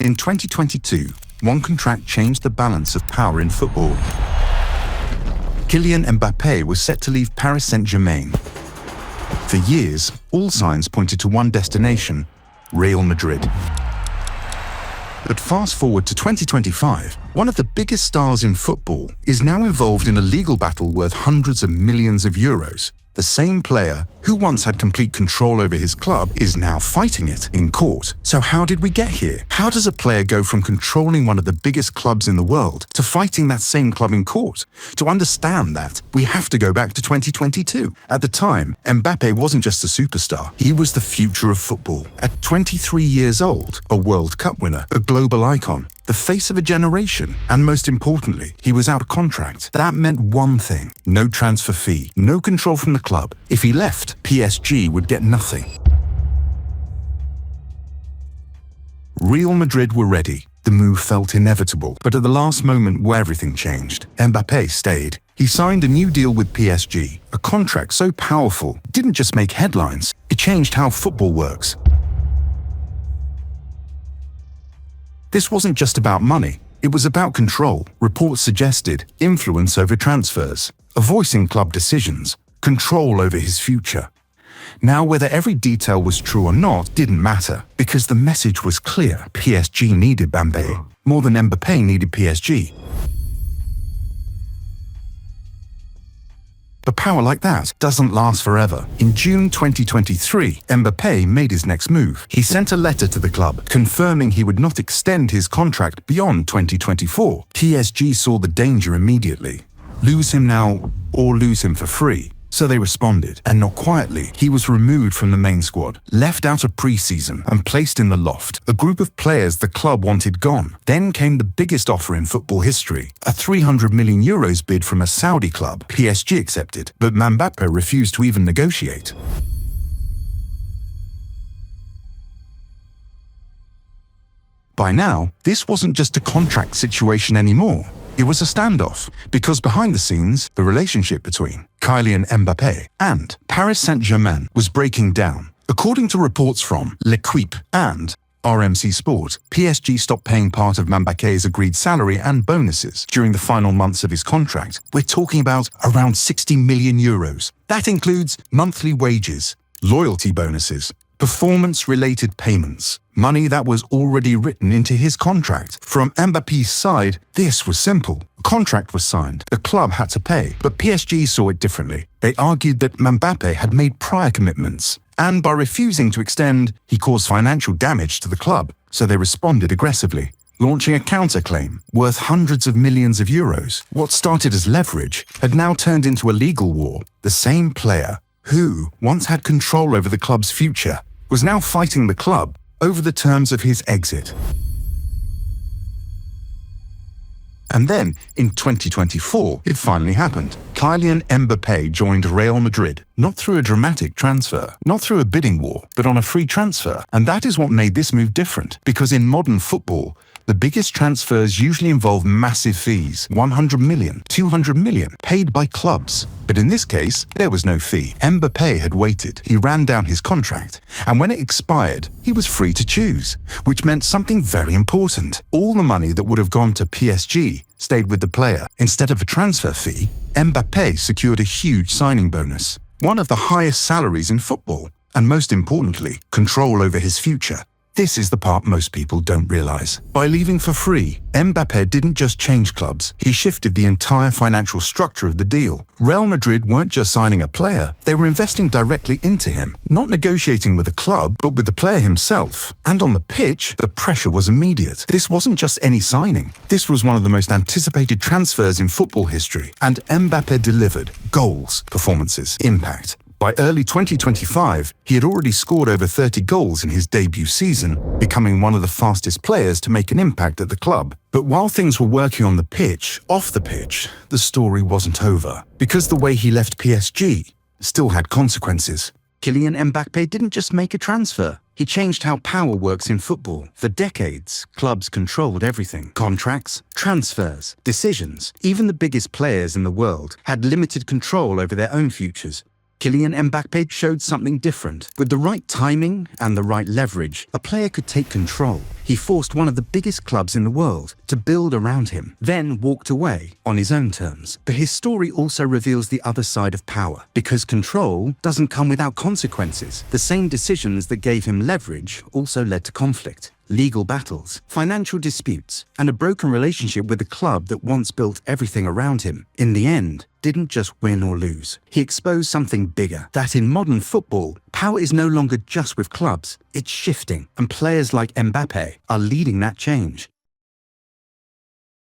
In 2022, one contract changed the balance of power in football. Kylian Mbappé was set to leave Paris Saint-Germain. For years, all signs pointed to one destination: Real Madrid. But fast forward to 2025, one of the biggest stars in football is now involved in a legal battle worth hundreds of millions of euros. The same player who once had complete control over his club is now fighting it in court. So how did we get here? How does a player go from controlling one of the biggest clubs in the world to fighting that same club in court? To understand that, we have to go back to 2022. At the time, Mbappé wasn't just a superstar, he was the future of football. At 23 years old, a World Cup winner, a global icon, the face of a generation, and most importantly, he was out of contract. That meant one thing: no transfer fee, no control from the club. If he left, PSG would get nothing. Real Madrid were ready. The move felt inevitable, but at the last moment where everything changed, Mbappé stayed. He signed a new deal with PSG, a contract so powerful it didn't just make headlines, it changed how football works. This wasn't just about money, it was about control. Reports suggested influence over transfers, a voice in club decisions, control over his future. Now, whether every detail was true or not didn't matter, because the message was clear: PSG needed Mbappé more than Mbappé needed PSG. But power like that doesn't last forever. In June 2023, Mbappé made his next move. He sent a letter to the club confirming he would not extend his contract beyond 2024. PSG saw the danger immediately. Lose him now or lose him for free. So they responded, and not quietly. He was removed from the main squad, left out of pre-season, and placed in the loft, a group of players the club wanted gone. Then came the biggest offer in football history, a 300 million euros bid from a Saudi club. PSG accepted, but Mbappé refused to even negotiate. By now, this wasn't just a contract situation anymore. It was a standoff, because behind the scenes, the relationship between Kylian Mbappé and Paris Saint-Germain was breaking down. According to reports from L'Equipe and RMC Sport, PSG stopped paying part of Mbappé's agreed salary and bonuses during the final months of his contract. We're talking about around 60 million euros. That includes monthly wages, loyalty bonuses, performance-related payments, money that was already written into his contract. From Mbappe's side, this was simple. A contract was signed, the club had to pay, but PSG saw it differently. They argued that Mbappé had made prior commitments, and by refusing to extend, he caused financial damage to the club, so they responded aggressively, launching a counterclaim worth hundreds of millions of euros. What started as leverage had now turned into a legal war. The same player, who once had control over the club's future, was now fighting the club over the terms of his exit. And then, in 2024, it finally happened. Kylian Mbappé joined Real Madrid, not through a dramatic transfer, not through a bidding war, but on a free transfer. And that is what made this move different, because in modern football, the biggest transfers usually involve massive fees, 100 million, 200 million, paid by clubs. But in this case, there was no fee. Mbappé had waited, he ran down his contract, and when it expired, he was free to choose, which meant something very important. All the money that would have gone to PSG stayed with the player. Instead of a transfer fee, Mbappé secured a huge signing bonus, one of the highest salaries in football, and most importantly, control over his future. This is the part most people don't realize. By leaving for free, Mbappé didn't just change clubs, he shifted the entire financial structure of the deal. Real Madrid weren't just signing a player, they were investing directly into him, not negotiating with the club, but with the player himself. And on the pitch, the pressure was immediate. This wasn't just any signing. This was one of the most anticipated transfers in football history, and Mbappé delivered goals, performances, impact. By early 2025, he had already scored over 30 goals in his debut season, becoming one of the fastest players to make an impact at the club. But while things were working on the pitch, off the pitch, the story wasn't over, because the way he left PSG still had consequences. Kylian Mbappé didn't just make a transfer. He changed how power works in football. For decades, clubs controlled everything. Contracts, transfers, decisions. Even the biggest players in the world had limited control over their own futures. Kylian Mbappé showed something different. With the right timing and the right leverage, a player could take control. He forced one of the biggest clubs in the world to build around him, then walked away on his own terms. But his story also reveals the other side of power, because control doesn't come without consequences. The same decisions that gave him leverage also led to conflict. Legal battles, financial disputes, and a broken relationship with a club that once built everything around him. In the end, didn't just win or lose. He exposed something bigger, that in modern football, power is no longer just with clubs, it's shifting, and players like Mbappé are leading that change.